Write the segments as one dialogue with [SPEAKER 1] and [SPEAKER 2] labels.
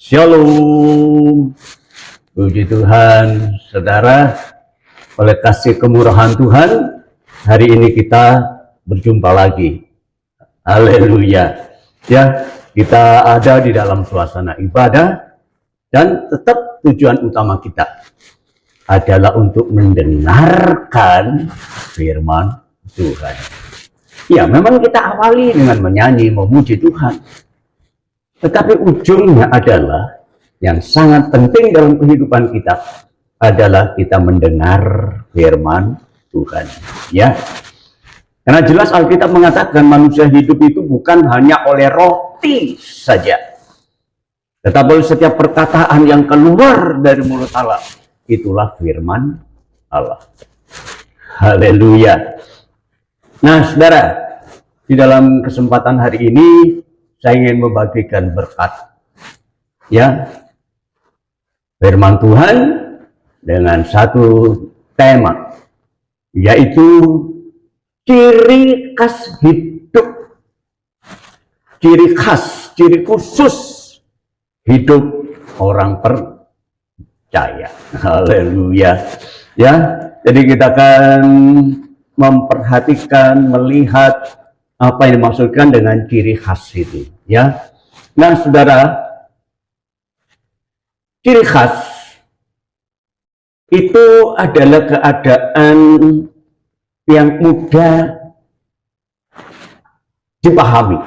[SPEAKER 1] Shalom, puji Tuhan, saudara, oleh kasih kemurahan Tuhan, hari ini kita berjumpa lagi. Haleluya. Ya, kita ada di dalam suasana ibadah dan tetap tujuan utama kita adalah untuk mendengarkan firman Tuhan. Ya, memang kita awali dengan menyanyi, memuji Tuhan. Tetapi ujungnya adalah yang sangat penting dalam kehidupan kita adalah kita mendengar firman Tuhan. Ya, karena jelas Alkitab mengatakan manusia hidup itu bukan hanya oleh roti saja, tetapi setiap perkataan yang keluar dari mulut Allah itulah firman Allah. Haleluya. Nah, saudara, di dalam kesempatan hari ini saya ingin membagikan berkat, ya, firman Tuhan dengan satu tema, yaitu ciri khas hidup, ciri khusus hidup orang percaya. Haleluya. Ya, jadi kita akan memperhatikan, melihat apa yang dimaksudkan dengan ciri khas itu, ya. Nah, saudara, ciri khas itu adalah keadaan yang mudah dipahami,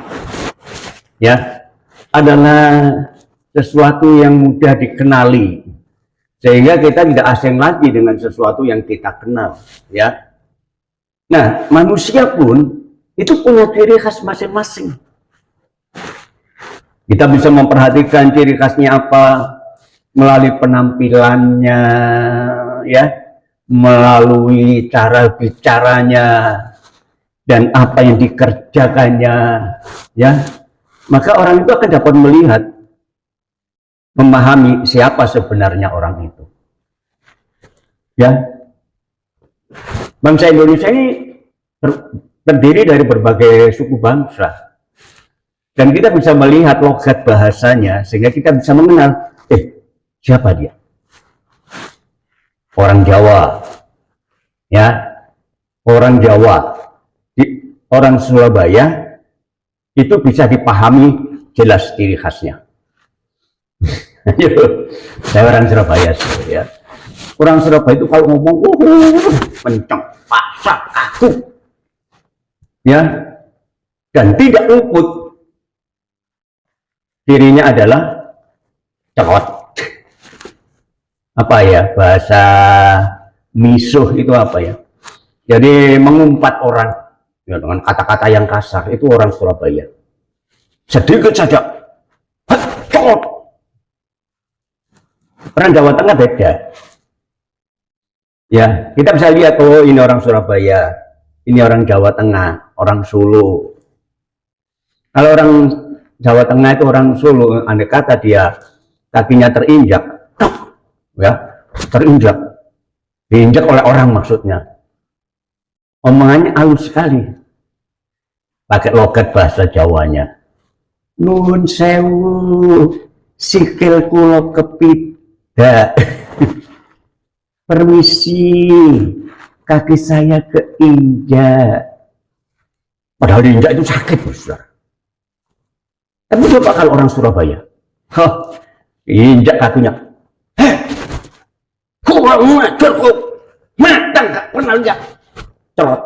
[SPEAKER 1] ya, adalah sesuatu yang mudah dikenali, sehingga kita tidak asing lagi dengan sesuatu yang kita kenal, ya. Nah, manusia pun itu punya ciri khas masing-masing. Kita bisa memperhatikan ciri khasnya apa melalui penampilannya, ya, melalui cara bicaranya, dan apa yang dikerjakannya, ya. Maka orang itu akan dapat melihat, memahami siapa sebenarnya orang itu. Ya, bangsa Indonesia ini terdiri dari berbagai suku bangsa, dan kita bisa melihat logat bahasanya sehingga kita bisa mengenal, siapa dia. Orang Jawa, ya, orang Jawa, orang Surabaya itu bisa dipahami jelas ciri khasnya. Saya orang Surabaya, ya. Orang Surabaya itu kalau ngomong kencang, paksa, kaku, ya, dan tidak luput dirinya adalah cekot. Apa ya, bahasa misuh itu apa ya? Jadi mengumpat orang, ya, dengan kata-kata yang kasar, itu orang Surabaya. Sedikit saja, cekot. Orang Jawa Tengah beda. Ya, kita bisa lihat, oh ini orang Surabaya, ini orang Jawa Tengah, orang Solo. Kalau orang Jawa Tengah itu orang Solo, andai kata dia kakinya terinjak, ya, diinjak oleh orang maksudnya. Omongannya halus sekali, pakai logat bahasa Jawanya. Nuwun sewu, sikil kula kepida. Permisi, kaki saya keinjak. Padahal diinjak itu sakit, besar. Tapi coba kalau orang Surabaya, injak kakinya, kurang ngajar kok, matang gak pernah lihat, celot.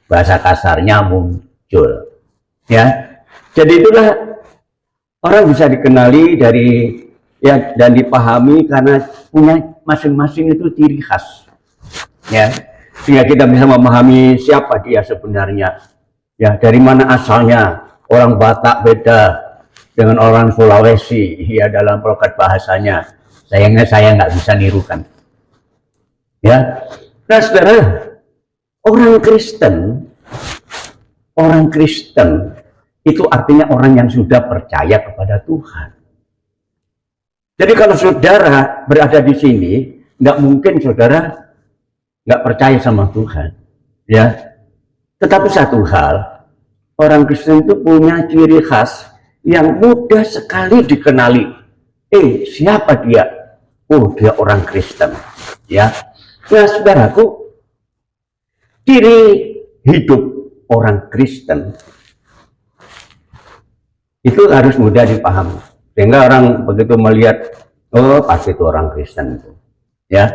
[SPEAKER 1] Bahasa kasarnya muncul, ya. Jadi itulah orang bisa dikenali dari, ya, dan dipahami karena punya masing-masing itu ciri khas, ya, sehingga kita bisa memahami siapa dia sebenarnya, ya, dari mana asalnya. Orang Batak beda dengan orang Sulawesi, ya, dalam logat bahasanya. Sayangnya saya nggak bisa nirukan, ya. Nah, saudara, orang Kristen orang Kristen itu artinya orang yang sudah percaya kepada Tuhan. Jadi kalau saudara berada di sini, nggak mungkin saudara nggak percaya sama Tuhan, ya. Tetapi satu hal, orang Kristen itu punya ciri khas yang mudah sekali dikenali. Siapa dia? Oh, dia orang Kristen, ya. Nah, saudaraku, ciri hidup orang Kristen itu harus mudah dipahami, sehingga orang begitu melihat, oh pasti itu orang Kristen itu, ya.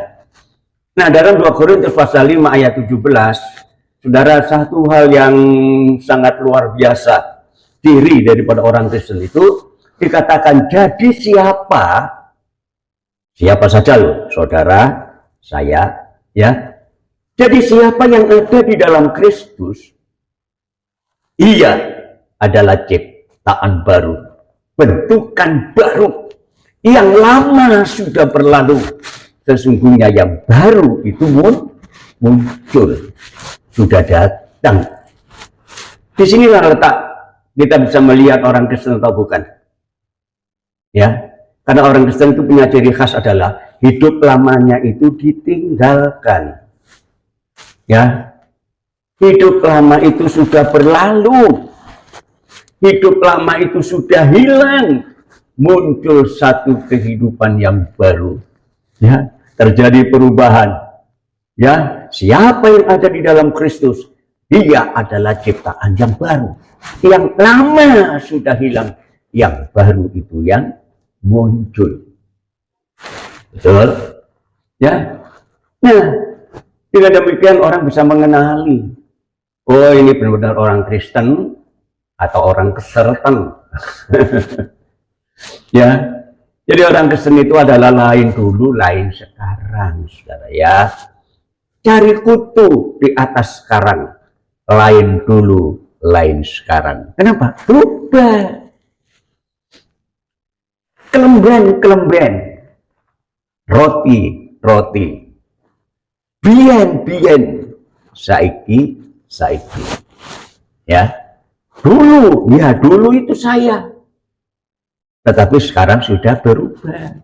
[SPEAKER 1] Nah, dalam 2 Korintus pasal 5 ayat 17, saudara, satu hal yang sangat luar biasa ciri daripada orang Kristen itu dikatakan, jadi siapa saja loh, saudara, saya, ya. Jadi siapa yang ada di dalam Kristus, ia adalah ciptaan baru, bentukan baru, yang lama sudah berlalu, sesungguhnya yang baru itu muncul, sudah datang. Di sinilah letak kita bisa melihat orang Kristen atau bukan, ya. Karena orang Kristen itu punya ciri khas adalah hidup lamanya itu ditinggalkan, ya. Hidup lama itu sudah berlalu, hidup lama itu sudah hilang, muncul satu kehidupan yang baru, ya. Terjadi perubahan, ya. Siapa yang ada di dalam Kristus, dia adalah ciptaan yang baru, yang lama sudah hilang, yang baru itu yang muncul. Betul, ya. Nah, dengan demikian orang bisa mengenali, oh ini benar-benar orang Kristen atau orang Kristen. Ya, jadi orang Kristen itu adalah lain dulu, lain sekarang, saudara, ya. Cari kutu di atas sekarang, lain dulu, lain sekarang. Kenapa? Berubah. Kelemben, roti, bien, saiki, ya. Dulu itu saya, tetapi sekarang sudah berubah.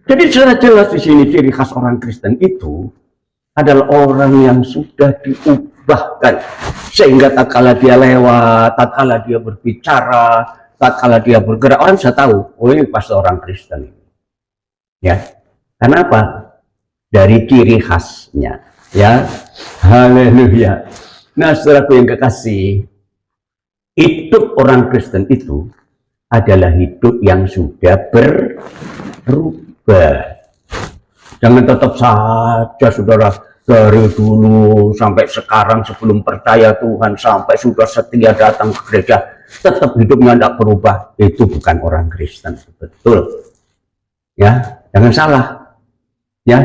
[SPEAKER 1] Jadi secara jelas di sini ciri khas orang Kristen itu adalah orang yang sudah diubahkan, sehingga tak kala dia lewat, tak kala dia berbicara, tak kala dia bergerak, orang bisa tahu, oh ini pasti orang Kristen, ya. Kenapa? Dari ciri khasnya, ya. Haleluya. Nah, saudaraku yang kekasih, hidup orang Kristen itu adalah hidup yang sudah berubah. Jangan tetap saja, saudara, dari dulu sampai sekarang, sebelum percaya Tuhan sampai sudah setia datang ke gereja, tetap hidupnya tidak berubah. Itu bukan orang Kristen, betul, ya. Jangan salah, ya.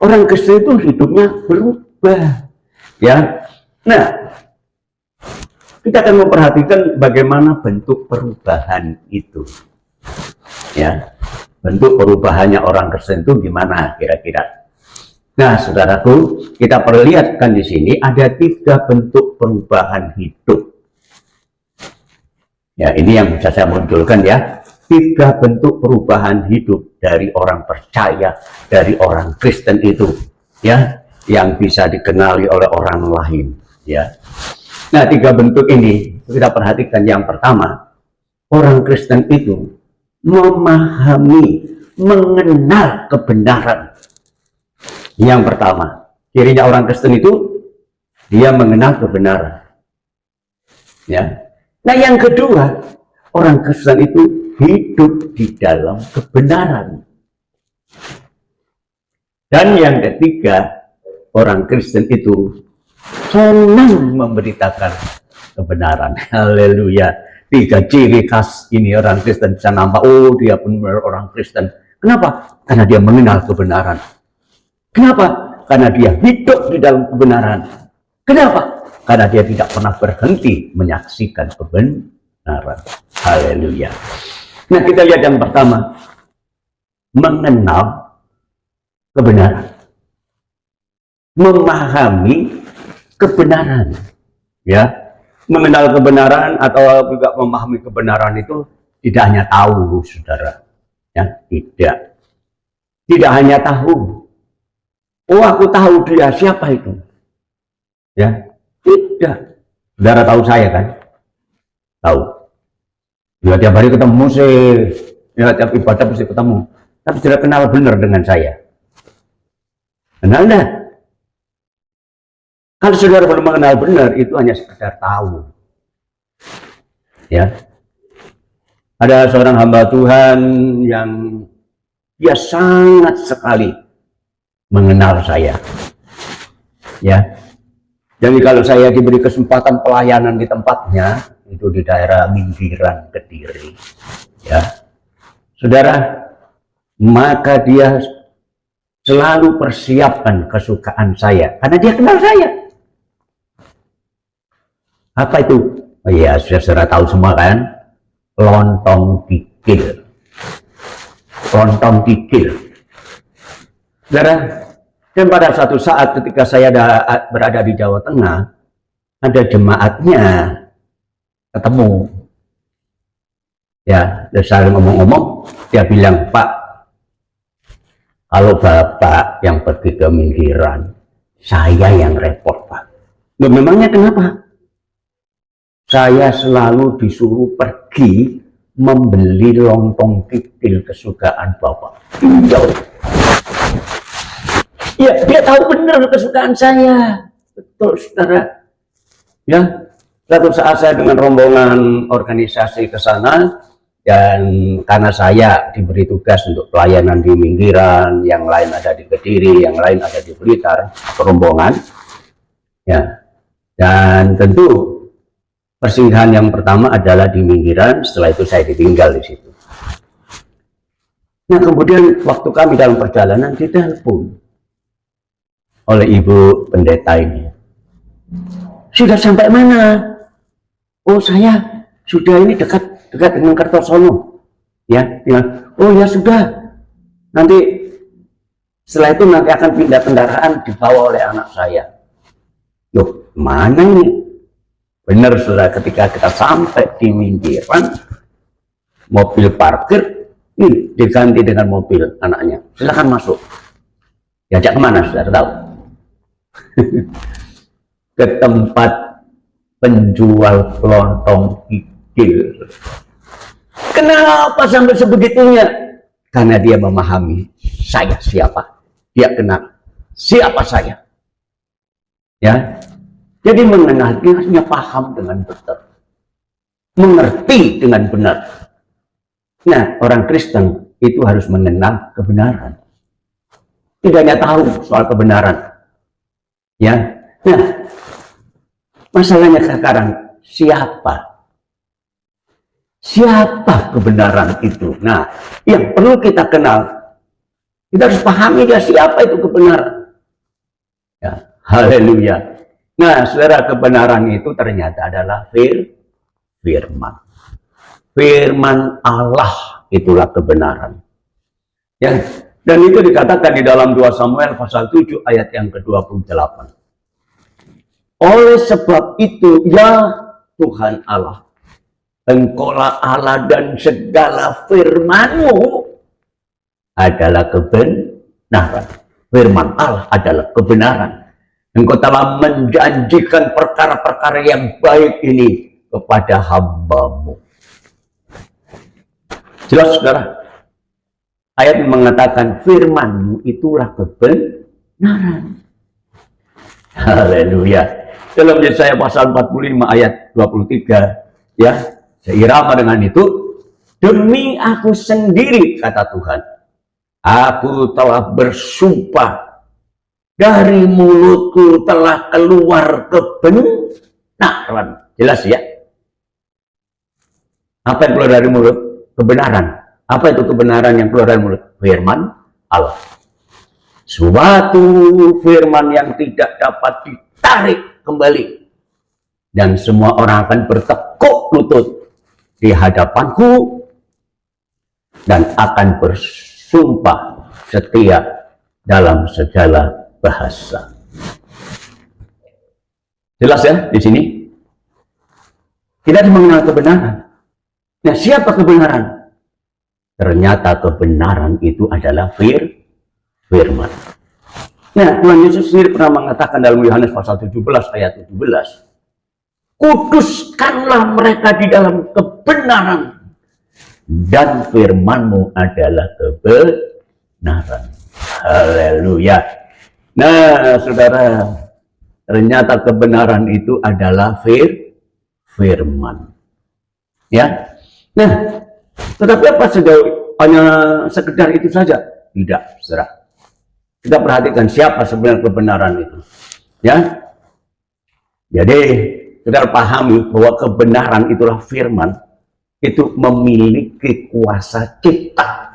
[SPEAKER 1] Orang Kristen itu hidupnya berubah, ya. Nah, kita akan memperhatikan bagaimana bentuk perubahan itu, ya. Bentuk perubahannya orang Kristen itu gimana kira-kira? Nah, saudaraku, kita perlihatkan di sini ada 3 bentuk perubahan hidup. Ya, ini yang bisa saya munculkan, ya. 3 bentuk perubahan hidup dari orang percaya, dari orang Kristen itu, ya, yang bisa dikenali oleh orang lain, ya. Nah, 3 bentuk ini kita perhatikan. Yang pertama, orang Kristen itu memahami, mengenal kebenaran. Yang pertama, cirinya orang Kristen itu dia mengenal kebenaran, ya. Nah, yang kedua, orang Kristen itu hidup di dalam kebenaran. Dan yang ketiga, orang Kristen itu senang memberitakan kebenaran. Haleluya. 3 ciri khas ini orang Kristen bisa nampak, oh dia benar orang Kristen. Kenapa? Karena dia mengenal kebenaran. Kenapa? Karena dia hidup di dalam kebenaran. Kenapa? Karena dia tidak pernah berhenti menyaksikan kebenaran. Haleluya. Nah, kita lihat yang pertama, mengenal kebenaran, memahami kebenaran, Ya, mengenal kebenaran atau juga memahami kebenaran itu tidak hanya tahu, saudara. Ya, tidak hanya tahu. Oh, aku tahu dia, siapa itu? Ya, tidak. Saudara tahu saya kan? Tahu. Ya, tiap hari ketemu sih, ya, tiap ibadah mesti ketemu. Tapi tidak kenal benar dengan saya. Kenal enggak? Kalau saudara belum mengenal benar, itu hanya sekedar tahu. Ya, ada seorang hamba Tuhan yang dia sangat sekali mengenal saya. Ya, jadi kalau saya diberi kesempatan pelayanan di tempatnya, itu di daerah Minggiran Kediri, ya, saudara, maka dia selalu persiapkan kesukaan saya, karena dia kenal saya. Apa itu? Oh iya, sudah tahu semua kan? Lontong kikil. Lontong kikil. Saudara, dan pada suatu saat ketika saya berada di Jawa Tengah, ada jemaatnya ketemu. Ya, dia saling ngomong-ngomong, dia bilang, Pak, kalau Bapak yang pergi ke Minggiran, saya yang repot, Pak. Loh, memangnya kenapa? Saya selalu disuruh pergi membeli lontong kikil kesukaan Bapak. Jauh. Ya, dia tahu benar kesukaan saya. Betul, saudara. Ya, suatu saat saya dengan rombongan organisasi ke sana, dan karena saya diberi tugas untuk pelayanan di Minggiran, yang lain ada di Kediri, yang lain ada di Blitar, rombongan. Ya, dan tentu persinggahan yang pertama adalah di Minggiran, setelah itu saya ditinggal di situ. Nah, kemudian waktu kami dalam perjalanan ditelepon oleh Ibu Pendeta ini. Sudah sampai mana? Oh, saya sudah ini dekat dengan Kertosono. Ya, oh ya sudah. Nanti setelah itu nanti akan pindah kendaraan dibawa oleh anak saya. Loh, mana ini? Benar, saudara, ketika kita sampai di Minggiran, mobil parkir ini diganti dengan mobil anaknya. Silakan masuk. Diajak kemana, saudara tahu? Ke tempat penjual lontong kikil. Kenapa sampai sebegitunya? Karena dia memahami saya siapa. Dia kenal siapa saya. Ya. Jadi mengenal, dia harusnya paham dengan betul. Mengerti dengan benar. Nah, orang Kristen itu harus mengenal kebenaran. Tidak hanya tahu soal kebenaran. Ya. Nah, masalahnya sekarang, siapa? Siapa kebenaran itu? Nah, yang perlu kita kenal, kita harus pahami dia siapa itu kebenaran. Ya, haleluya. Nah, saudara, kebenaran itu ternyata adalah firman. Firman Allah itulah kebenaran. Ya, dan itu dikatakan di dalam 2 Samuel pasal 7 ayat yang ke-28. Oleh sebab itu, ya Tuhan Allah, Engkaulah Allah dan segala firman-Mu adalah kebenaran. Firman Allah adalah kebenaran. Engkau telah menjanjikan perkara-perkara yang baik ini kepada hamba-Mu. Jelas, saudara? Ayat mengatakan firman-Mu itulah kebenaran. Haleluya. Dalam Yesaya pasal 45 ayat 23, ya, seirama dengan itu, demi aku sendiri, kata Tuhan, aku telah bersumpah, dari mulutku telah keluar kebenaran. Jelas ya? Apa yang keluar dari mulut? Kebenaran. Apa itu kebenaran yang keluar dari mulut? Firman Allah. Suatu firman yang tidak dapat ditarik kembali. Dan semua orang akan bertekuk lutut di hadapanku dan akan bersumpah setia dalam segala bahasa. Jelas ya di sini? Kita harus mengenal kebenaran. Nah, siapa kebenaran? Ternyata kebenaran itu adalah firman. Nah, Tuhan Yesus sendiri pernah mengatakan dalam Yohanes pasal 17 ayat 17, kuduskanlah mereka di dalam kebenaran, dan firman-Mu adalah kebenaran. Haleluya. Nah, saudara, ternyata kebenaran itu adalah firman. Ya. Nah, tetapi apa hanya sekedar itu saja? Tidak, saudara. Kita perhatikan siapa sebenarnya kebenaran itu. Ya. Jadi, saudara pahami bahwa kebenaran itulah firman, itu memiliki kuasa cipta.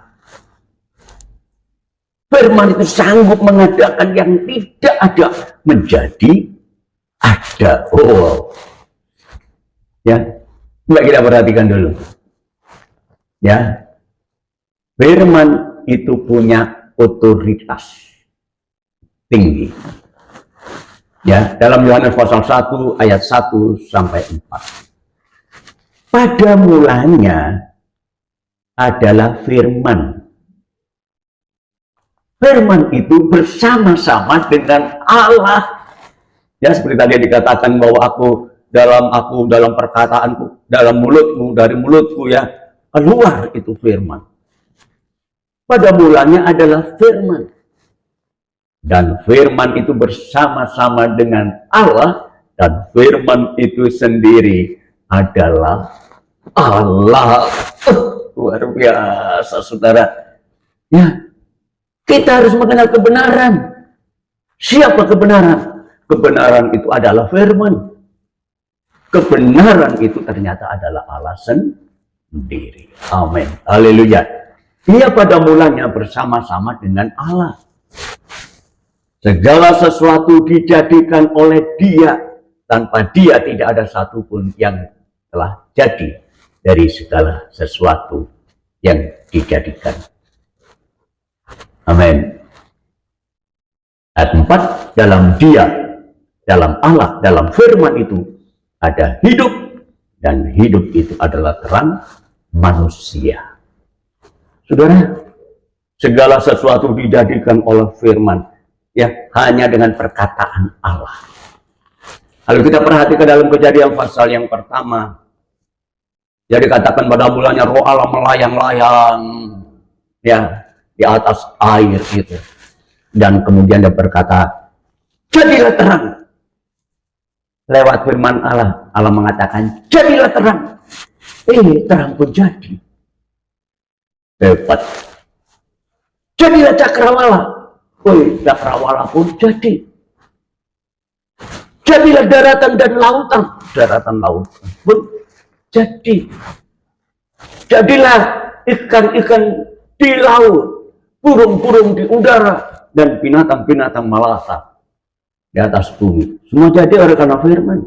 [SPEAKER 1] Firman itu sanggup mengadakan yang tidak ada menjadi ada. Oh, ya, coba kita perhatikan dulu. Ya, firman itu punya otoritas tinggi. Ya, dalam Yohanes pasal 1 ayat 1 sampai 4. Pada mulanya adalah firman. Firman itu bersama-sama dengan Allah. Ya, seperti tadi dikatakan bahwa aku dalam perkataanku, dalam mulutmu, dari mulutku, ya, keluar itu firman. Pada mulanya adalah firman. Dan firman itu bersama-sama dengan Allah, dan firman itu sendiri adalah Allah. Luar biasa, saudara. Ya, kita harus mengenal kebenaran. Siapa kebenaran? Kebenaran itu adalah firman. Kebenaran itu ternyata adalah Allah sendiri. Amin. Haleluya. Dia pada mulanya bersama-sama dengan Allah. Segala sesuatu dijadikan oleh Dia. Tanpa Dia tidak ada satupun yang telah jadi dari segala sesuatu yang dijadikan. Amin. Ayat 4, dalam Dia, dalam Allah, dalam firman itu ada hidup, dan hidup itu adalah terang manusia. Saudara, segala sesuatu dijadikan oleh firman, ya, hanya dengan perkataan Allah. Kalau kita perhatikan dalam Kejadian pasal yang pertama, ya, dikatakan pada mulanya roh Allah melayang-layang, ya, di atas air itu. Dan kemudian dia berkata, jadilah terang. Lewat firman Allah, Allah mengatakan, jadilah terang. Terang pun jadi. Hebat. Jadilah cakrawala. Cakrawala pun jadi. Jadilah daratan dan lautan. Daratan lautan pun jadi. Jadilah ikan-ikan di laut, burung-burung di udara, dan binatang-binatang melata di atas bumi. Semua jadi oleh karena firman.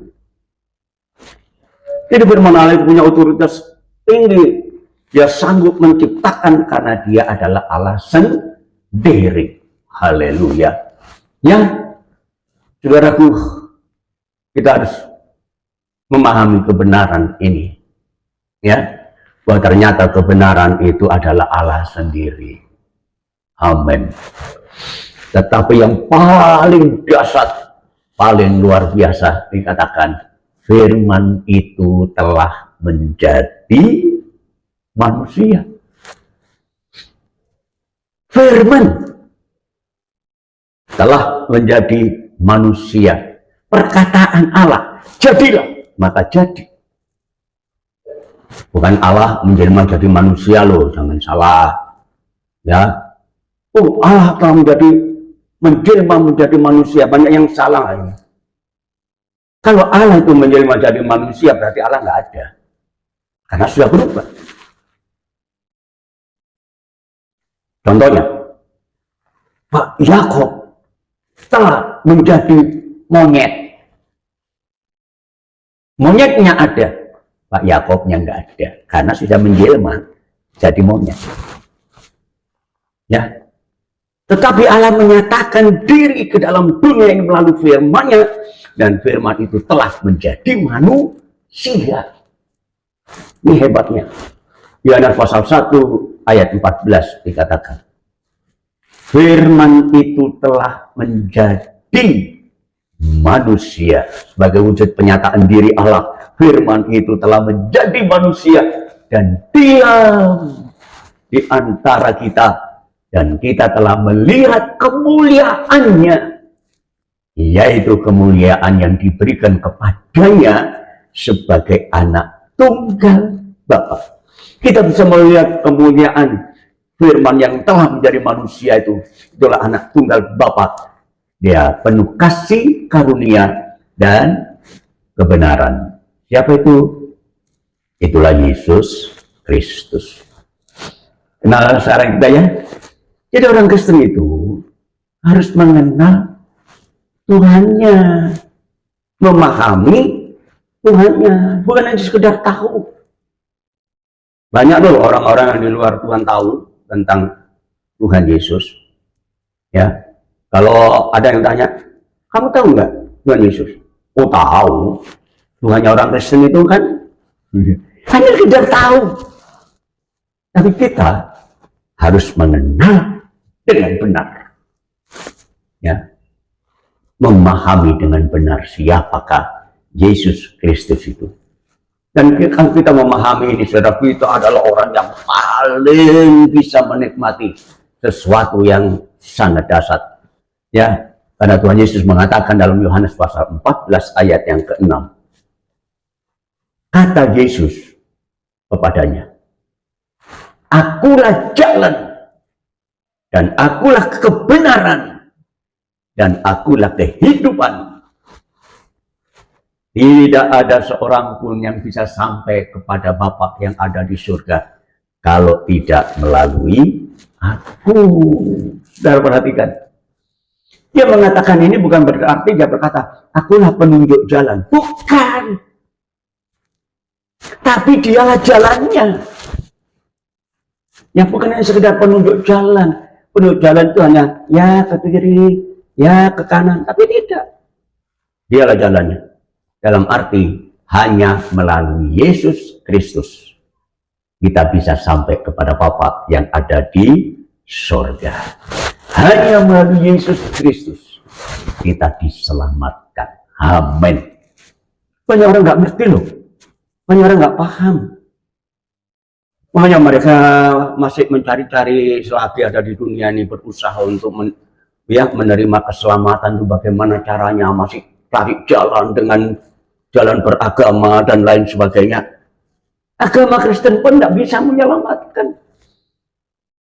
[SPEAKER 1] Jadi firman Allah itu punya otoritas tinggi. Dia sanggup menciptakan karena Dia adalah Allah sendiri. Haleluya. Ya, saudaraku, kita harus memahami kebenaran ini. Ya, bahwa ternyata kebenaran itu adalah Allah sendiri. Amin. Tetapi yang paling dahsyat, paling luar biasa dikatakan, firman itu telah menjadi manusia. Firman telah menjadi manusia. Perkataan Allah, jadilah, maka jadi. Bukan Allah menjadi manusia loh, jangan salah. Ya, Allah telah menjelma menjadi manusia. Banyak yang salah ini. Kalau Allah itu menjelma menjadi manusia, berarti Allah nggak ada, karena sudah berubah. Contohnya, Pak Yakob telah menjadi monyet. Monyetnya ada, Pak Yakobnya nggak ada, karena sudah menjelma jadi monyet. Ya, tetapi Allah menyatakan diri ke dalam dunia ini melalui firman-Nya, dan firman itu telah menjadi manusia. Ini hebatnya. Yohanes pasal 1 ayat 14 dikatakan, firman itu telah menjadi manusia. Sebagai wujud penyataan diri Allah, firman itu telah menjadi manusia dan diam di antara kita, dan kita telah melihat kemuliaannya, yaitu kemuliaan yang diberikan kepadanya sebagai anak tunggal Bapa. Kita bisa melihat kemuliaan firman yang telah menjadi manusia itu. Itulah anak tunggal Bapa. Dia penuh kasih, karunia, dan kebenaran. Siapa itu? Itulah Yesus Kristus. Kenal sekarang kita ya. Jadi orang Kristen itu harus mengenal Tuhannya, memahami Tuhannya, bukan hanya sekedar tahu. Banyak loh orang-orang yang di luar Tuhan tahu tentang Tuhan Yesus. Ya, kalau ada yang tanya, kamu tahu nggak Tuhan Yesus? Oh tahu. Tuhannya orang Kristen itu kan hanya sekedar tahu. Tapi kita harus mengenal dengan benar. Ya, memahami dengan benar siapakah Yesus Kristus itu. Dan kalau kita memahami ini, saudara, kita adalah orang yang paling bisa menikmati sesuatu yang sangat dasar. Ya, karena Tuhan Yesus mengatakan dalam Yohanes pasal 14 ayat yang ke-6. Kata Yesus kepadanya, akulah jalan, dan akulah kebenaran, dan akulah kehidupan. Tidak ada seorang pun yang bisa sampai kepada Bapa yang ada di surga kalau tidak melalui aku. Saudara perhatikan. Dia mengatakan ini bukan berarti dia berkata, akulah penunjuk jalan. Bukan. Tapi dialah jalannya. Yang bukan hanya sekedar penunjuk jalan. Penunjuk jalan itu hanya ya ke kiri, ya ke kanan. Tapi tidak. Dialah jalannya. Dalam arti hanya melalui Yesus Kristus kita bisa sampai kepada Bapa yang ada di surga. Hanya melalui Yesus Kristus kita diselamatkan. Amin. Banyak orang nggak ngerti loh. Banyak orang nggak paham. Makanya mereka masih mencari-cari selagi ada di dunia ini, berusaha untuk menerima keselamatan itu bagaimana caranya, masih cari jalan dengan jalan beragama dan lain sebagainya. Agama Kristen pun tidak bisa menyelamatkan.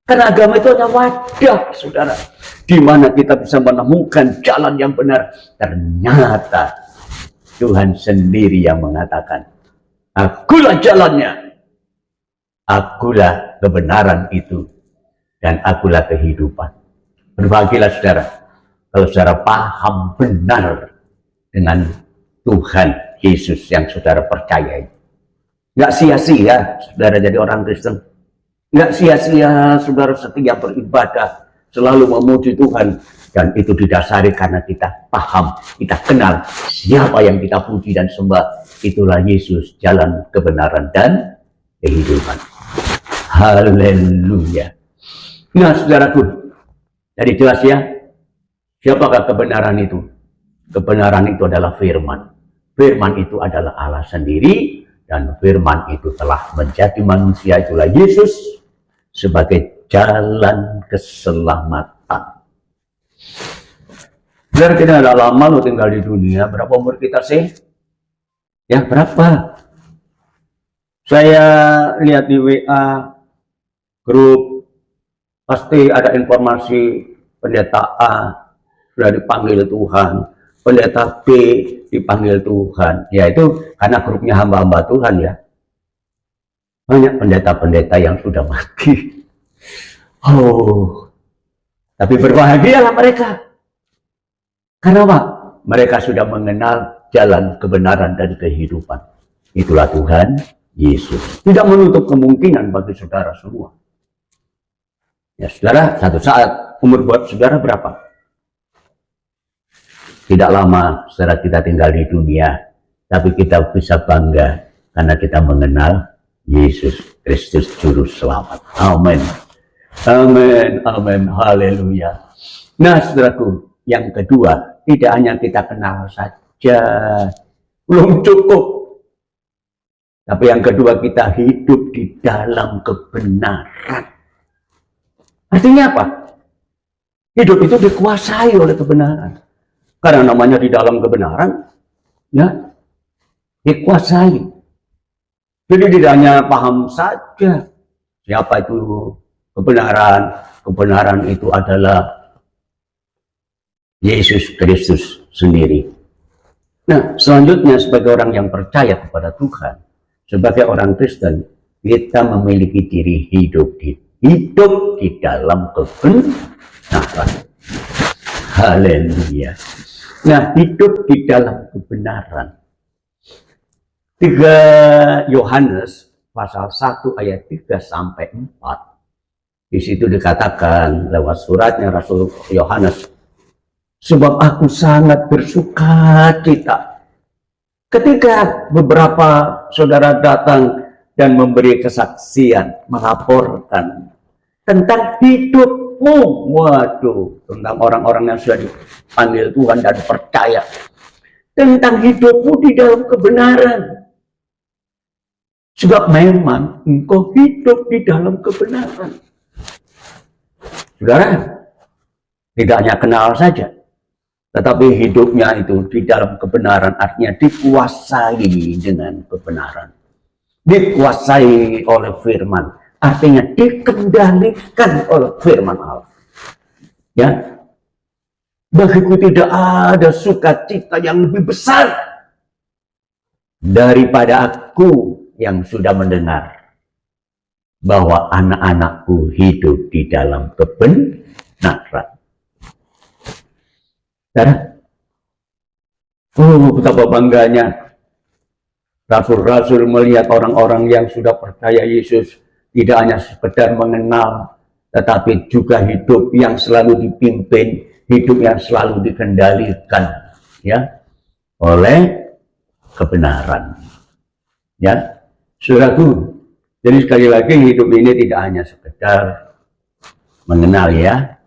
[SPEAKER 1] Karena agama itu hanya wadah, saudara, di mana kita bisa menemukan jalan yang benar. Ternyata Tuhan sendiri yang mengatakan, akulah jalannya, akulah kebenaran itu, dan akulah kehidupan. Berbahagialah saudara, kalau saudara paham benar dengan Tuhan Yesus yang saudara percayai. Nggak sia-sia saudara jadi orang Kristen. Nggak sia-sia saudara setia beribadah, selalu memuji Tuhan. Dan itu didasari karena kita paham, kita kenal siapa yang kita puji dan sembah. Itulah Yesus, jalan kebenaran dan kehidupan. Haleluya. Nah saudaraku, jadi jelas ya, siapakah kebenaran itu? Kebenaran itu adalah firman. Firman itu adalah Allah sendiri, dan firman itu telah menjadi manusia, itulah Yesus sebagai jalan keselamatan. Biar kita tidak lama lo tinggal di dunia, berapa umur kita sih? Ya berapa? Saya lihat di WA grup, pasti ada informasi pendeta A sudah dipanggil Tuhan, pendeta B dipanggil Tuhan. Ya itu karena grupnya hamba-hamba Tuhan ya. Banyak pendeta-pendeta yang sudah mati. Oh, tapi berbahagialah mereka. Karena apa? Mereka sudah mengenal jalan kebenaran dan kehidupan. Itulah Tuhan Yesus. Tidak menutup kemungkinan bagi saudara semua. Ya saudara, satu saat umur buat saudara berapa? Tidak lama setelah kita tinggal di dunia, tapi kita bisa bangga karena kita mengenal Yesus Kristus Juru Selamat. Amin. Amin. Amin. Haleluya. Nah, saudaraku, yang kedua, tidak hanya kita kenal saja, belum cukup. Tapi yang kedua, kita hidup di dalam kebenaran. Artinya apa? Hidup itu dikuasai oleh kebenaran. Karena namanya di dalam kebenaran, ya, dikuasai. Jadi tidak hanya paham saja siapa itu kebenaran. Kebenaran itu adalah Yesus Kristus sendiri. Nah, selanjutnya sebagai orang yang percaya kepada Tuhan, sebagai orang Kristen, kita memiliki diri hidup di dalam kebenaran. Haleluya. Nah, hidup di dalam kebenaran. 3 Yohanes pasal 1 ayat 3 sampai 4. Di situ dikatakan lewat suratnya Rasul Yohanes, sebab aku sangat bersuka cita ketika beberapa saudara datang dan memberi kesaksian, melaporkan tentang hidupmu. Waduh, tentang orang-orang yang sudah dipanggil Tuhan dan percaya. Tentang hidupmu di dalam kebenaran. Sebab memang engkau hidup di dalam kebenaran. Saudara, tidak hanya kenal saja, tetapi hidupnya itu di dalam kebenaran, artinya dikuasai dengan kebenaran. Dikuasai oleh firman, artinya dikendalikan oleh firman Allah. Ya, bagiku tidak ada sukacita yang lebih besar daripada aku yang sudah mendengar bahwa anak-anakku hidup di dalam kebenaran. Betapa bangganya rasul-rasul melihat orang-orang yang sudah percaya Yesus tidak hanya sekedar mengenal, tetapi juga hidup yang selalu dipimpin, hidup yang selalu dikendalikan, ya, oleh kebenaran. Ya, saudaraku, jadi sekali lagi hidup ini tidak hanya sekedar mengenal, ya,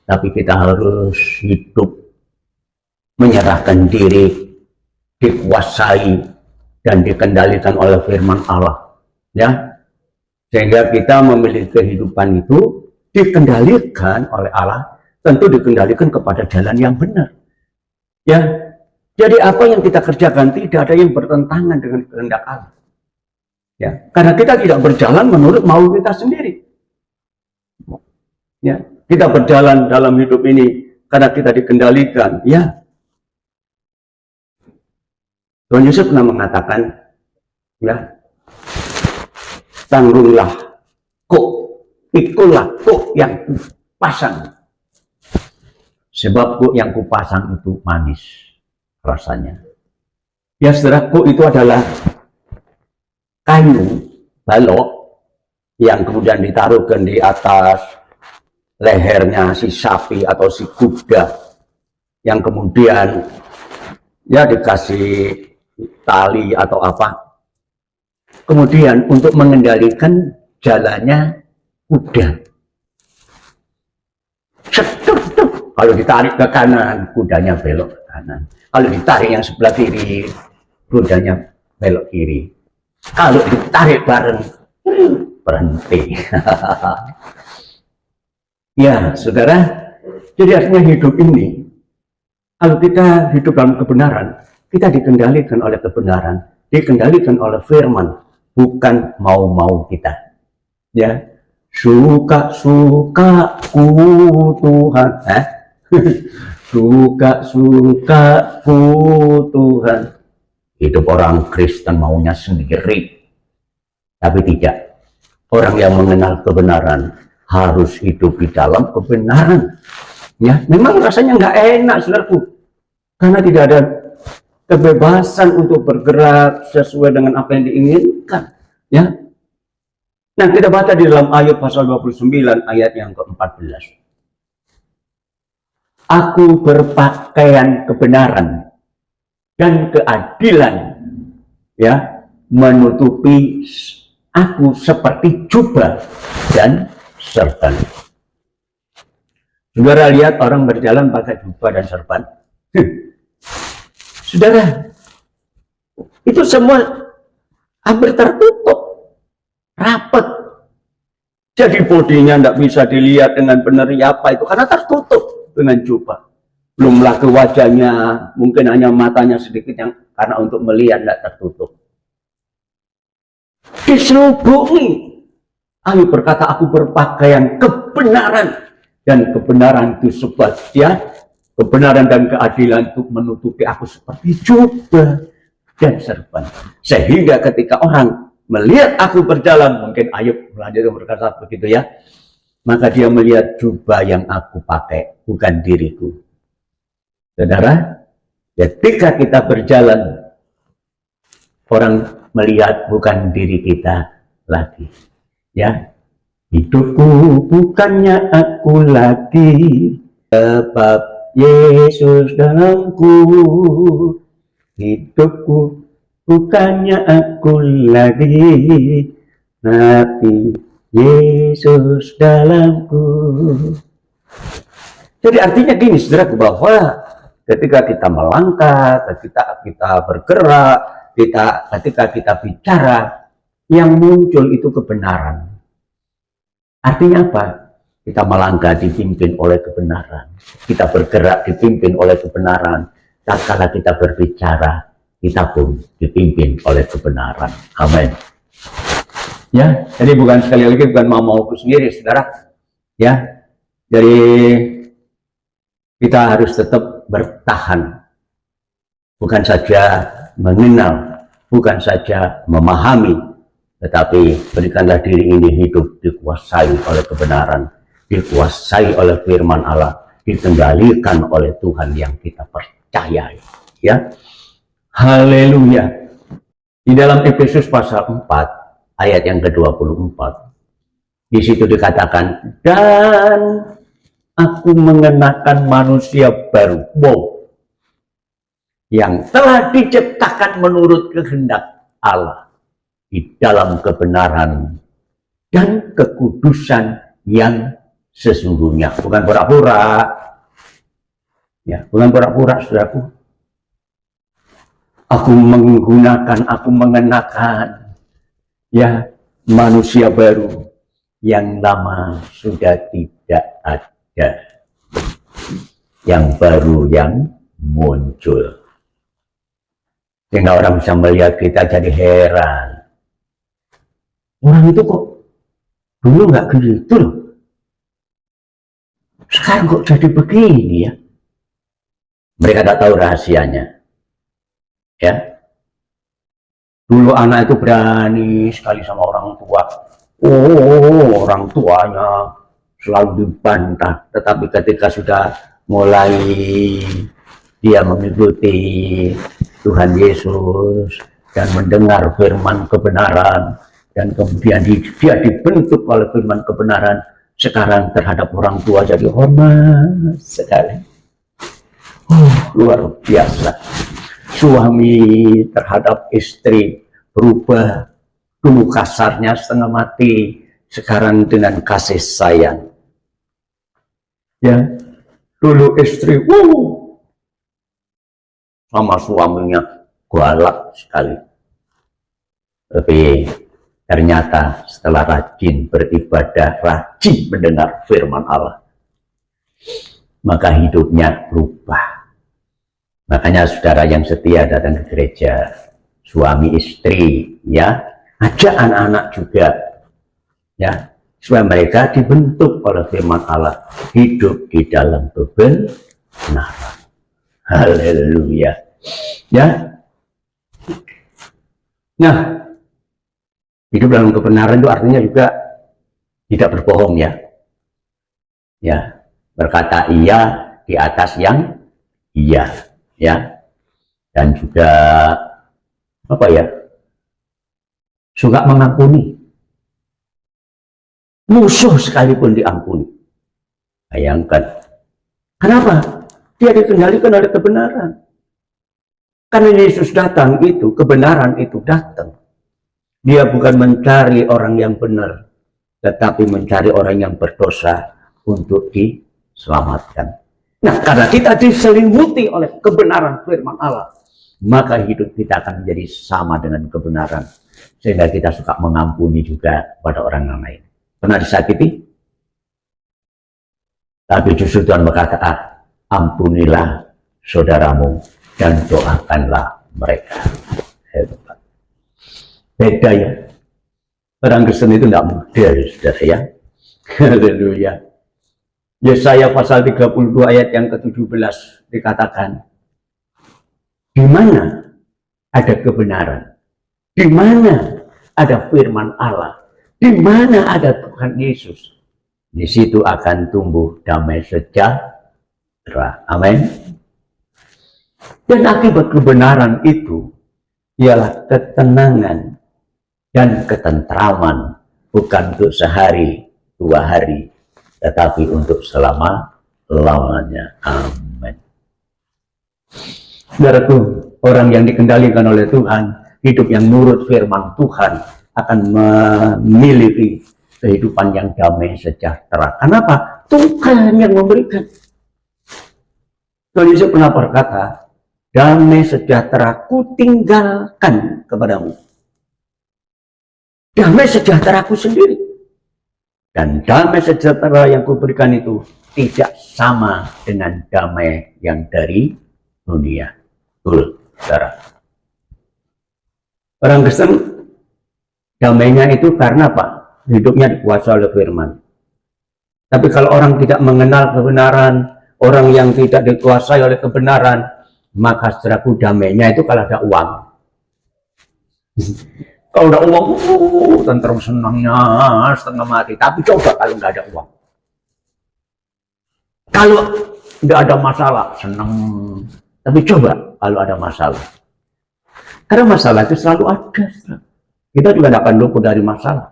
[SPEAKER 1] tapi kita harus hidup menyerahkan diri, dikuasai dan dikendalikan oleh firman Allah, ya, sehingga kita memiliki kehidupan itu dikendalikan oleh Allah, tentu dikendalikan kepada jalan yang benar, ya. Jadi apa yang kita kerjakan tidak ada yang bertentangan dengan kehendak Allah, ya, karena kita tidak berjalan menurut mau kita sendiri, ya. Kita berjalan dalam hidup ini karena kita dikendalikan, ya. Tuhan Yesus pernah mengatakan, ya, tangguhlah kok, pikulah kok yang kupasang, sebab kok yang kupasang itu manis rasanya. Ya, saudara, kok itu adalah kayu balok yang kemudian ditaruhkan di atas lehernya si sapi atau si kuda, yang kemudian, ya, dikasih tali atau apa, kemudian untuk mengendalikan jalannya kuda. Kalau ditarik ke kanan, kudanya belok ke kanan. Kalau ditarik yang sebelah kiri, kudanya belok kiri. Kalau ditarik bareng, berhenti. Ya, saudara, jadi artinya hidup ini, kalau kita hidup dalam kebenaran, kita dikendalikan oleh kebenaran, dikendalikan oleh firman, bukan mau-mau kita. Ya, suka-sukaku Tuhan, suka-sukaku Tuhan. Hidup orang Kristen maunya sendiri, tapi tidak. Orang yang mengenal kebenaran harus hidup di dalam kebenaran. Ya, memang rasanya nggak enak, saudaraku, karena tidak ada kebebasan untuk bergerak sesuai dengan apa yang diinginkan, ya. Nah, kita baca di dalam ayat pasal 29 ayat yang ke-14. Aku berpakaian kebenaran dan keadilan, ya, menutupi aku seperti jubah dan serban. Saudara lihat orang berjalan pakai jubah dan serban. Saudara, itu semua hampir tertutup, rapat. Jadi bodinya tidak bisa dilihat dengan benar apa itu, karena tertutup dengan jubah. Belum lagi wajahnya, mungkin hanya matanya sedikit yang karena untuk melihat tidak tertutup. Diselubungi. Ayub berkata, aku berpakaian kebenaran. Dan kebenaran itu sebagian, kebenaran dan keadilan itu menutupi aku seperti jubah dan serban. Sehingga ketika orang melihat aku berjalan, mungkin Ayub melanjutkan berkata begitu ya, maka dia melihat jubah yang aku pakai, bukan diriku. Saudara, ketika kita berjalan, orang melihat bukan diri kita lagi. Ya, hidupku bukannya aku lagi, sebab Yesus dalamku. Hidupku bukannya aku lagi, tapi Yesus dalamku. Jadi artinya gini, saudara, bahwa ketika kita melangkah, ketika kita bergerak, ketika kita bicara, yang muncul itu kebenaran. Artinya apa? Kita melangkah dipimpin oleh kebenaran. Kita bergerak dipimpin oleh kebenaran. Tatkala kita berbicara, kita pun dipimpin oleh kebenaran. Amin. Ya, jadi bukan sekali lagi bukan mau-mauku sendiri, saudara. Ya, jadi kita harus tetap bertahan. Bukan saja mengenal, bukan saja memahami, tetapi berikanlah diri ini hidup dikuasai oleh kebenaran, dikuasai oleh firman Allah, dikendalikan oleh Tuhan yang kita percayai. Ya, haleluya. Di dalam Efesus pasal 4 ayat yang ke-24, di situ dikatakan, dan aku mengenakan manusia baru, yang telah diciptakan menurut kehendak Allah di dalam kebenaran dan kekudusan yang sesungguhnya. Bukan pura-pura, ya, bukan pura-pura, saudaraku. Aku mengenakan, ya, manusia baru yang lama sudah tidak ada, yang baru yang muncul. Sehingga orang bisa melihat kita jadi heran. Orang itu kok dulu nggak gitu loh. Sekarang kok jadi begini ya. Mereka tak tahu rahasianya. Ya. Dulu anak itu berani sekali sama orang tua. Oh, orang tuanya selalu dibantah. Tetapi ketika sudah mulai dia mengikuti Tuhan Yesus dan mendengar firman kebenaran, dan kemudian dia dibentuk oleh firman kebenaran, sekarang terhadap orang tua jadi hormat sekali. Luar biasa. Suami terhadap istri berubah, dulu kasarnya setengah mati, sekarang dengan kasih sayang. Ya, dulu istri sama suaminya galak sekali. Tapi ternyata setelah rajin beribadah, rajin mendengar firman Allah, maka hidupnya berubah. Makanya saudara yang setia datang ke gereja, suami istri, ya, ajak anak-anak juga, ya, supaya mereka dibentuk oleh firman Allah, hidup di dalam kebenaran. Haleluya. Ya. Nah, hidup dalam kebenaran itu artinya juga tidak berbohong, ya. Ya, berkata iya di atas yang iya, ya. Dan juga apa ya? Suka mengampuni. Musuh sekalipun diampuni. Bayangkan. Kenapa? Dia dikendalikan oleh kebenaran. Karena Yesus datang itu, kebenaran itu datang. Dia bukan mencari orang yang benar, tetapi mencari orang yang berdosa untuk diselamatkan. Nah, karena kita diselimuti oleh kebenaran firman Allah, maka hidup kita akan menjadi sama dengan kebenaran. Sehingga kita suka mengampuni juga pada orang lain. Pernah disakiti? Tapi justru Tuhan berkata, ampunilah saudaramu dan doakanlah mereka. Hebat. Beda ya. Orang Kristen itu tidak mudah, saudara ya. Haleluya. Yesaya pasal 32 ayat yang ke-17 dikatakan, di mana ada kebenaran, di mana ada firman Allah, di mana ada Tuhan Yesus, di situ akan tumbuh damai sejahtera. Amin. Dan akibat kebenaran itu ialah ketenangan dan ketentraman, bukan untuk sehari, 2 hari, tetapi untuk selama-lamanya. Amin. Saudaraku, orang yang dikendalikan oleh Tuhan, hidup yang nurut firman Tuhan, akan memiliki kehidupan yang damai sejahtera. Kenapa? Tuhan yang memberikan. Tuhan Yesus pernah berkata, damai sejahtera ku tinggalkan kepadamu. Damai sejahtera ku sendiri. Dan damai sejahtera yang kuberikan itu tidak sama dengan damai yang dari dunia. Betul, saudara. Orang Kristen damainya itu karena apa? Hidupnya dikuasai oleh firman. Tapi kalau orang tidak mengenal kebenaran, orang yang tidak dikuasai oleh kebenaran, maka saudaraku damainya itu kalau ada uang. Kalau ada uang, tentu senangnya setengah mati. Tapi coba kalau nggak ada uang. Kalau nggak ada masalah, senang. Tapi coba kalau ada masalah. Karena masalah itu selalu ada. Kita juga tidak akan luput dari masalah.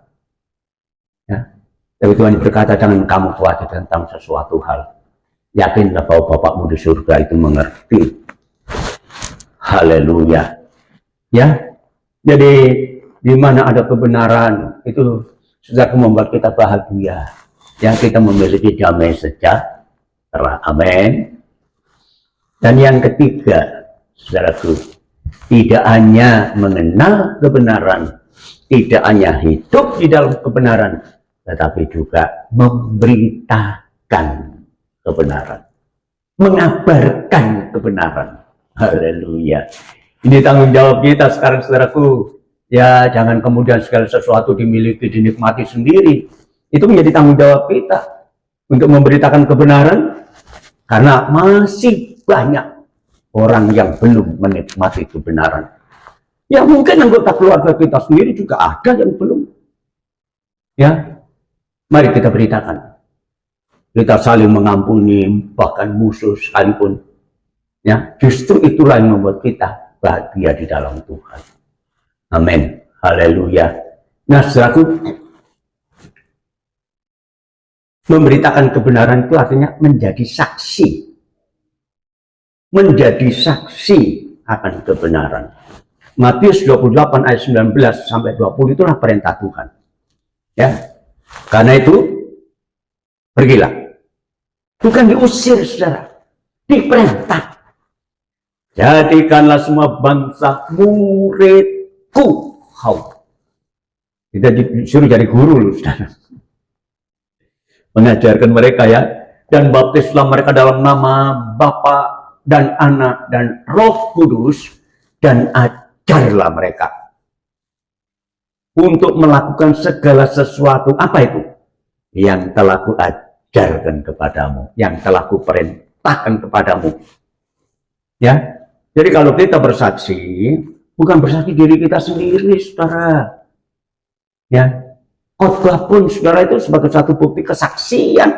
[SPEAKER 1] Ya. Tapi Tuhan berkata, jangan kamu khawatir tentang sesuatu hal. Yakinlah bahwa Bapakmu di surga itu mengerti. Haleluya. Ya. Jadi di mana ada kebenaran itu sudah membuat kita bahagia. Yang kita memiliki damai sejahtera. Amin. Dan yang ketiga, saudaraku, tidak hanya mengenal kebenaran, tidak hanya hidup di dalam kebenaran, tetapi juga memberitakan kebenaran, mengabarkan kebenaran. Haleluya. Ini tanggung jawab kita sekarang, saudaraku. Ya, jangan kemudian segala sesuatu dimiliki, dinikmati sendiri. Itu menjadi tanggung jawab kita untuk memberitakan kebenaran, karena masih banyak orang yang belum menikmati kebenaran. Ya, mungkin anggota keluarga kita sendiri juga ada yang belum. Ya, mari kita beritakan. Kita saling mengampuni, bahkan musuh sekalipun. Ya, justru itulah yang membuat kita bahagia di dalam Tuhan. Amin. Haleluya. Nah, saudaraku, memberitakan kebenaran itu artinya menjadi saksi. Menjadi saksi akan kebenaran. Matius 28 ayat 19 sampai 20 itulah perintah Tuhan. Ya. Karena itu pergilah. Bukan diusir, saudara. Diperintah. Jadikanlah semua bangsa muridku. Kita disuruh jadi guru loh, saudara. Mengajarkan mereka ya. Dan baptislah mereka dalam nama Bapa dan Anak dan Roh Kudus, dan ajarlah mereka untuk melakukan segala sesuatu. Apa itu? Yang telah kuajarkan kepadamu, yang telah kuperintahkan kepadamu. Ya, jadi kalau kita bersaksi, bukan bersaksi diri kita sendiri, saudara. Ya, khotbah pun, saudara, itu sebagai satu bukti kesaksian.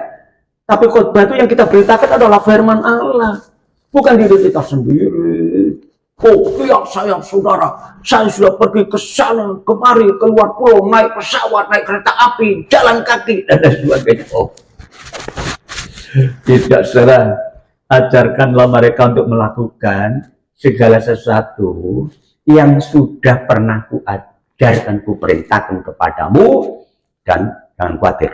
[SPEAKER 1] Tapi khotbah itu yang kita beritakan adalah firman Allah. Bukan diri kita sendiri. Oh iya, saya saudara, saya sudah pergi ke sana, kemari, keluar pulau, naik pesawat, naik kereta api, jalan kaki, dan sebagainya. Oh, tidak, saudara. Ajarkanlah mereka untuk melakukan segala sesuatu yang sudah pernah kuajarkan ajarkan, ku perintahkan kepadamu, dan jangan khawatir.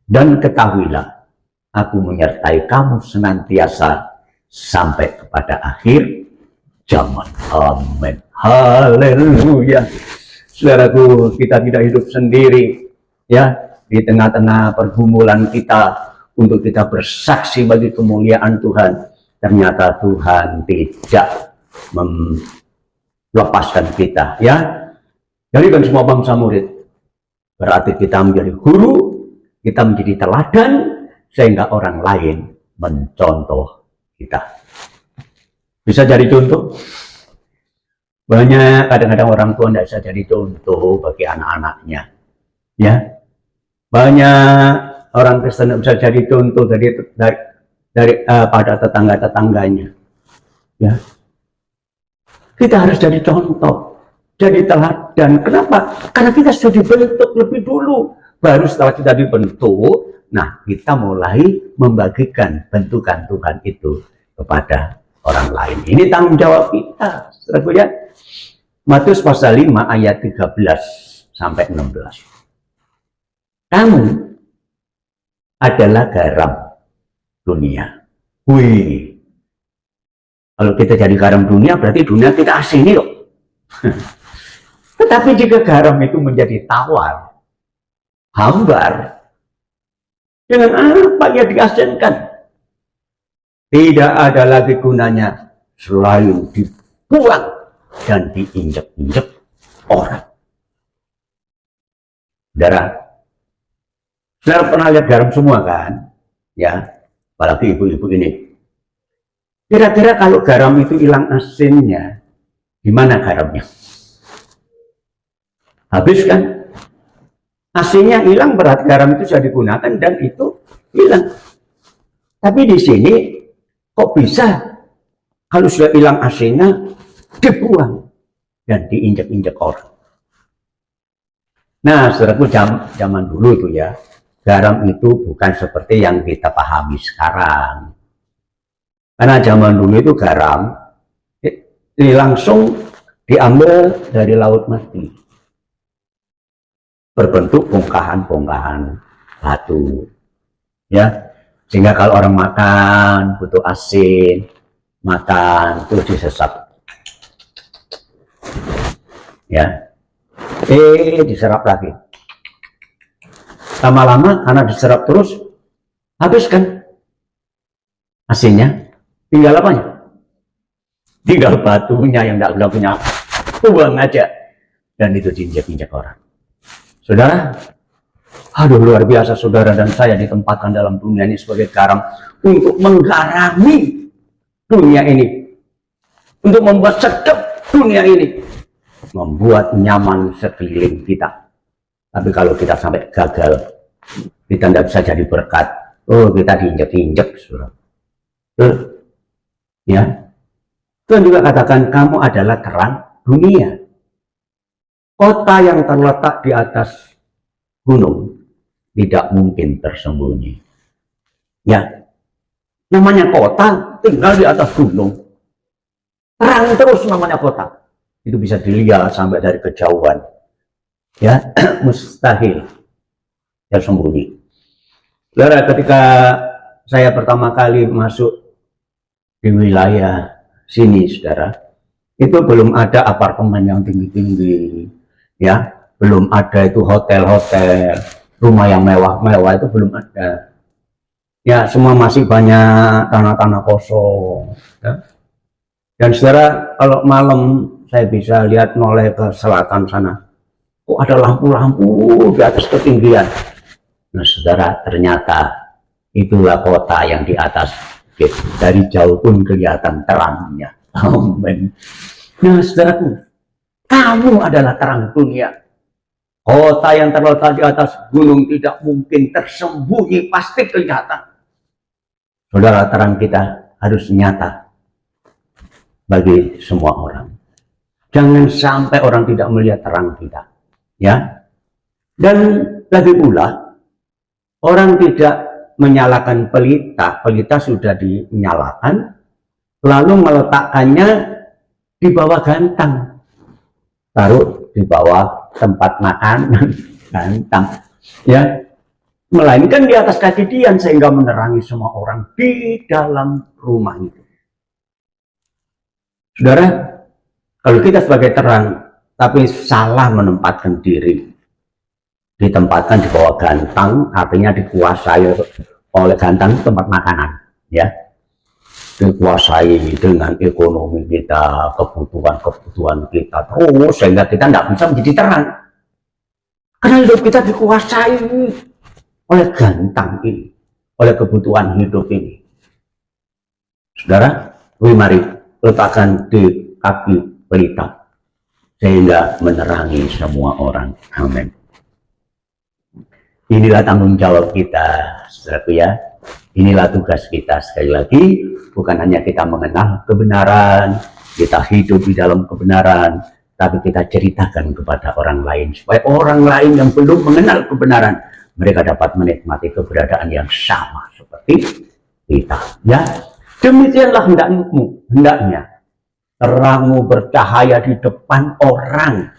[SPEAKER 1] Dan ketahuilah, aku menyertai kamu senantiasa sampai kepada akhir zaman. Amin. Haleluya. Saudaraku, kita tidak hidup sendiri, ya, di tengah-tengah pergumulan kita, untuk kita bersaksi bagi kemuliaan Tuhan. Ternyata Tuhan tidak melepaskan kita, ya. Jadikan semua bangsa murid. Berarti kita menjadi guru, kita menjadi teladan, sehingga orang lain mencontoh kita. Bisa jadi contoh. Banyak kadang-kadang orang tua tidak bisa jadi contoh bagi anak-anaknya, ya. Banyak orang Kristen tidak bisa jadi contoh pada tetangga-tetangganya, ya. Kita harus jadi contoh, jadi teladan. Kenapa? Karena kita sudah dibentuk lebih dulu. Baru setelah kita dibentuk, nah kita mulai membagikan bentukan Tuhan itu kepada orang lain. Ini tanggung jawab kita, saudaraku, ya. Matius pasal 5 ayat 13 sampai 16. Kamu adalah garam dunia. Wih. Kalau kita jadi garam dunia, berarti dunia kita asini loh. Tetapi jika garam itu menjadi tawar, hambar, dengan apa yang diasinkan? Tidak ada lagi gunanya selain dibuang dan diinjek-injek orang. Saudara pernah lihat garam semua kan? Ya, apalagi ibu-ibu ini. Kira-kira kalau garam itu hilang asinnya, gimana garamnya? Habis kan? Asinnya hilang, berarti garam itu sudah digunakan dan itu hilang. Tapi di sini kok bisa kalau sudah hilang asinnya dibuang dan diinjak-injak orang? Nah, saudaraku, zaman dulu itu ya, garam itu bukan seperti yang kita pahami sekarang. Karena zaman dulu itu garam ini langsung diambil dari laut mati, berbentuk bongkahan-bongkahan batu, ya. Sehingga kalau orang makan butuh asin, makan terus disesap, ya. Diserap lagi. Lama-lama karena diserap terus, habis kan asinnya. Tinggal apanya? Tinggal batunya yang tidak punya, buang aja. Dan itu diinjak-injak orang. Saudara, aduh luar biasa, saudara dan saya ditempatkan dalam dunia ini sebagai garam untuk menggarami dunia ini, untuk membuat sedap dunia ini, membuat nyaman sekeliling kita. Tapi kalau kita sampai gagal, kita tidak bisa jadi berkat. Oh, kita diinjak-injak, saudara. Ya, Tuhan juga katakan kamu adalah terang dunia. Kota yang terletak di atas gunung tidak mungkin tersembunyi. Ya, namanya kota tinggal di atas gunung, terang terus namanya kota. Itu bisa dilihat sampai dari kejauhan. Ya, mustahil tersembunyi. Saudara, ketika saya pertama kali masuk di wilayah sini, saudara, itu belum ada apartemen yang tinggi-tinggi, ya, belum ada itu hotel-hotel, rumah yang mewah-mewah, itu belum ada. Ya, semua masih banyak tanah-tanah kosong, ya. Dan saudara, kalau malam saya bisa lihat noleh ke selatan sana, kok ada lampu-lampu di atas ketinggian. Nah, saudara, ternyata itulah kota yang di atas. Dari jauh pun kelihatan terangnya. Amin. Nah, saudaraku, kamu adalah terang dunia. Kota yang terletak di atas gunung tidak mungkin tersembunyi, pasti kelihatan. Saudara, terang kita harus nyata bagi semua orang. Jangan sampai orang tidak melihat terang kita, ya. Dan lagi pula, orang tidak menyalakan pelita, pelita sudah dinyalakan, lalu meletakkannya di bawah gantang, taruh
[SPEAKER 2] duduk di bawah tempat makanan gantang, ya, melainkan di atas kaki dian sehingga menerangi semua orang di dalam rumah itu. Saudara, kalau kita sebagai terang tapi salah menempatkan diri, ditempatkan di bawah gantang, artinya dikuasai oleh gantang tempat makanan, ya, dikuasai dengan ekonomi kita, kebutuhan kita terus, sehingga kita tidak bisa menjadi terang karena hidup kita dikuasai oleh gantang ini, oleh kebutuhan hidup ini. Saudara, mari letakkan di kaki pelita sehingga menerangi semua orang. Amin. Inilah tanggung jawab kita, saudaraku, ya. Inilah tugas kita. Sekali lagi, bukan hanya kita mengenal kebenaran, kita hidup di dalam kebenaran, tapi kita ceritakan kepada orang lain, supaya orang lain yang belum mengenal kebenaran, mereka dapat menikmati keberadaan yang sama seperti kita. Ya, demikianlah hendaknya terangmu bercahaya di depan orang,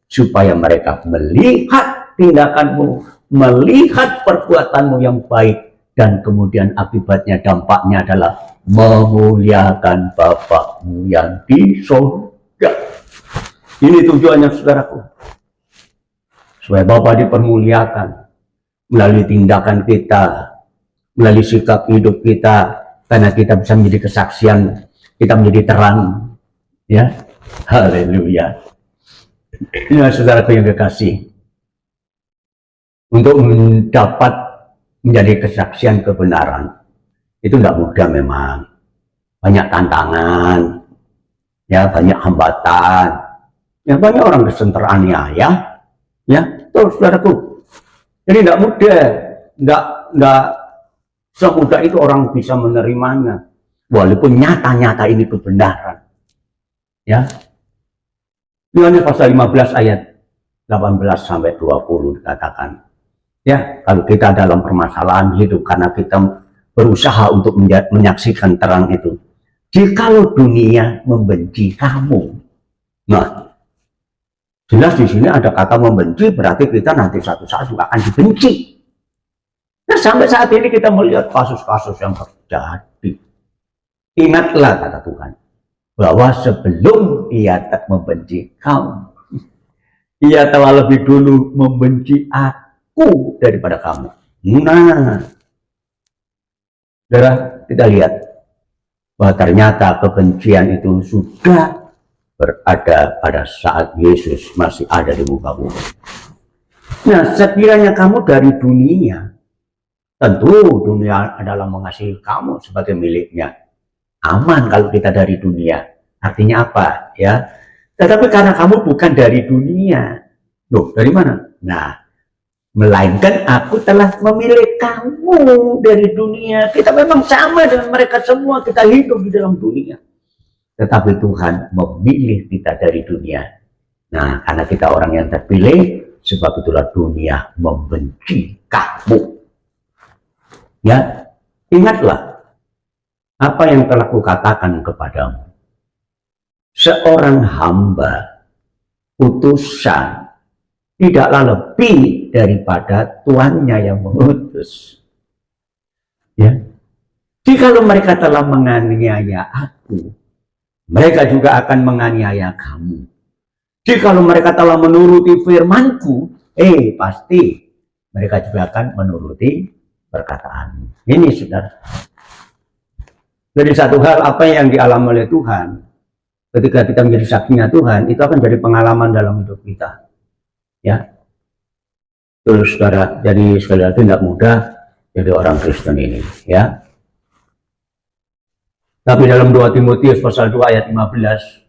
[SPEAKER 2] supaya mereka melihat tindakanmu, melihat perbuatanmu yang baik, dan kemudian akibatnya, dampaknya adalah memuliakan Bapakmu yang di surga. Ini tujuannya, saudaraku, supaya Bapa dipermuliakan melalui tindakan kita, melalui sikap hidup kita, karena kita bisa menjadi kesaksian, kita menjadi terang, ya. Haleluya. Ya, saudaraku yang kekasih, untuk mendapat menjadi kesaksian kebenaran itu tidak mudah memang. Banyak tantangan, ya, banyak hambatan, ya, banyak orang Kristen teraniaya, ya, terus, saudaraku. Jadi tidak mudah, tidak semudah itu orang bisa menerimanya, walaupun nyata-nyata ini kebenaran, ya. Yohanes pasal 15 ayat 18 sampai 20 dikatakan, ya, kalau kita dalam permasalahan hidup karena kita berusaha untuk menyaksikan terang itu, jikalau dunia membenci kamu, nah, jelas di sini ada kata membenci, berarti kita nanti satu saat juga akan dibenci. Nah, sampai saat ini kita melihat kasus-kasus yang terjadi. Ingatlah, kata Tuhan, bahwa sebelum ia tak membenci kamu, ia telah lebih dulu membenci aku daripada kamu. Nah, saudara, kita lihat bahwa ternyata kebencian itu sudah berada pada saat Yesus masih ada di muka bumi. Nah, sekiranya kamu dari dunia, tentu dunia adalah mengasihi kamu sebagai miliknya. Aman kalau kita dari dunia. Artinya apa? Ya. Tetapi karena kamu bukan dari dunia. Loh, dari mana? Nah, melainkan aku telah memilih kamu dari dunia. Kita memang sama dengan mereka semua, kita hidup di dalam dunia. Tetapi Tuhan memilih kita dari dunia. Nah, karena kita orang yang terpilih, sebab itulah dunia membenci kamu. Ya, ingatlah apa yang telah kukatakan kepadamu. Seorang hamba, utusan, tidaklah lebih daripada tuannya yang mengutus. Ya, jikalau mereka telah menganiaya aku, mereka juga akan menganiaya kamu. Jikalau mereka telah menuruti firmanku, pasti mereka juga akan menuruti perkataan. Ini, saudara. Jadi satu hal apa yang dialami oleh Tuhan, ketika kita menjadi saksinya Tuhan, itu akan jadi pengalaman dalam hidup kita. Ya, terus, saudara, jadi sekali lagi tidak mudah jadi orang Kristen ini, ya. Tapi dalam 2 Timotius pasal 2 ayat 15,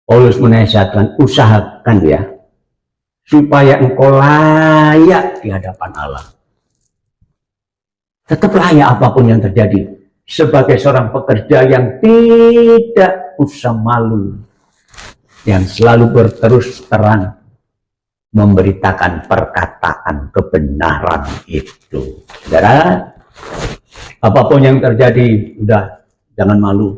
[SPEAKER 2] Paulus menasihatkan, usahakan, ya, supaya engkau layak di hadapan Allah. Tetap layak apapun yang terjadi, sebagai seorang pekerja yang tidak usah malu, yang selalu berterus terang memberitakan perkataan kebenaran itu. Saudara, apapun yang terjadi, udah, jangan malu,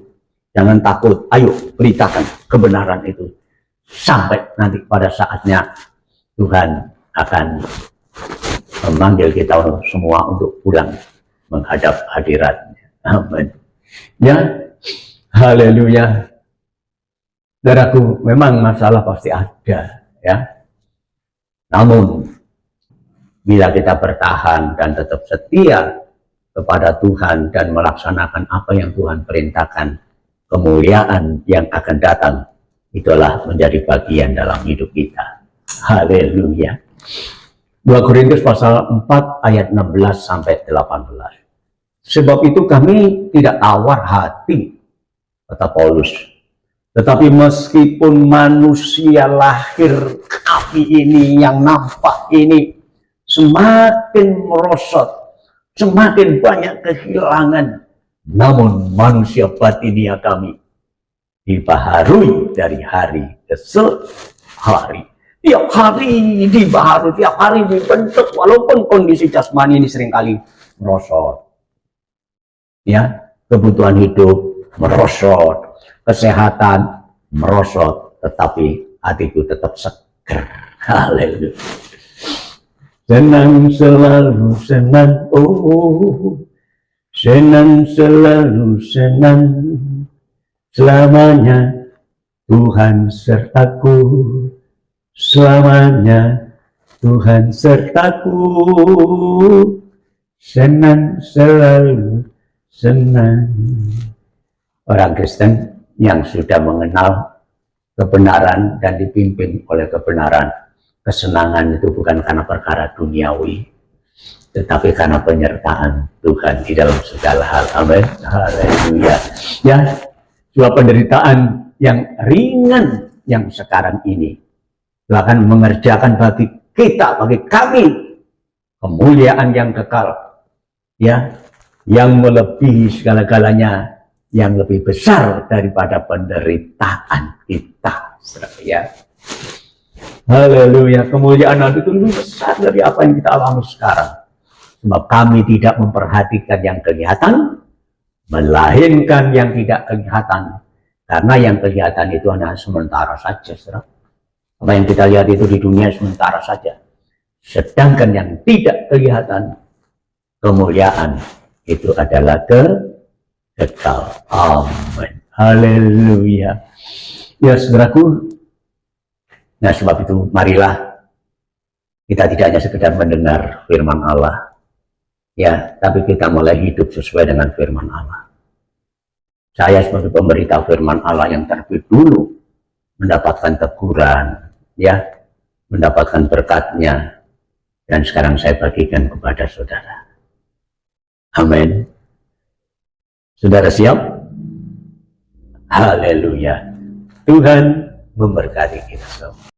[SPEAKER 2] jangan takut, ayo beritakan kebenaran itu. sampai nanti pada saatnya Tuhan akan memanggil kita semua untuk pulang menghadap hadirat-Nya. Amin. Ya, haleluya. Saudaraku, memang masalah pasti ada, ya. Namun, bila kita bertahan dan tetap setia kepada Tuhan dan melaksanakan apa yang Tuhan perintahkan, kemuliaan yang akan datang itulah menjadi bagian dalam hidup kita. Haleluya. 2 Korintus pasal 4 ayat 16 sampai 18. Sebab itu kami tidak tawar hati, kata Paulus. Tetapi meskipun manusia lahir kami ini yang nampak ini semakin merosot, semakin banyak kehilangan, namun manusia batinia kami dibaharui dari hari ke hari. Tiap hari dibaharui, tiap hari dibentuk, walaupun kondisi jasmani ini seringkali merosot. Ya, kebutuhan hidup merosot, kesehatan merosot, tetapi hatiku tetap seger. Haleluya. Senang selalu senang, oh, senang selalu senang, selamanya Tuhan sertaku, selamanya Tuhan sertaku, senang selalu senang. Orang Kristen yang sudah mengenal kebenaran dan dipimpin oleh kebenaran, kesenangan itu bukan karena perkara duniawi, tetapi karena penyertaan Tuhan di dalam segala hal. Amin. Haleluya. Ya, sebuah penderitaan yang ringan yang sekarang ini akan mengerjakan bagi kita, bagi kami, kemuliaan yang kekal, ya, yang melebihi segala-galanya, yang lebih besar daripada penderitaan kita, ya. Haleluya. Kemuliaan itu lebih besar dari apa yang kita alami sekarang. Sebab kami tidak memperhatikan yang kelihatan, melainkan yang tidak kelihatan. Karena yang kelihatan itu hanya sementara saja, saudara. Apa yang kita lihat itu di dunia sementara saja. Sedangkan yang tidak kelihatan, kemuliaan itu adalah kekal. Amin. Haleluya. Ya, saudaraku. Nah, sebab itu marilah kita tidak hanya sekedar mendengar firman Allah, ya, tapi kita mulai hidup sesuai dengan firman Allah. Saya sebagai pemberita firman Allah yang terlebih dulu mendapatkan teguran, ya, mendapatkan berkat-Nya, dan sekarang saya bagikan kepada saudara. Amin. Saudara siap? Haleluya. Tuhan memberkati kita semua.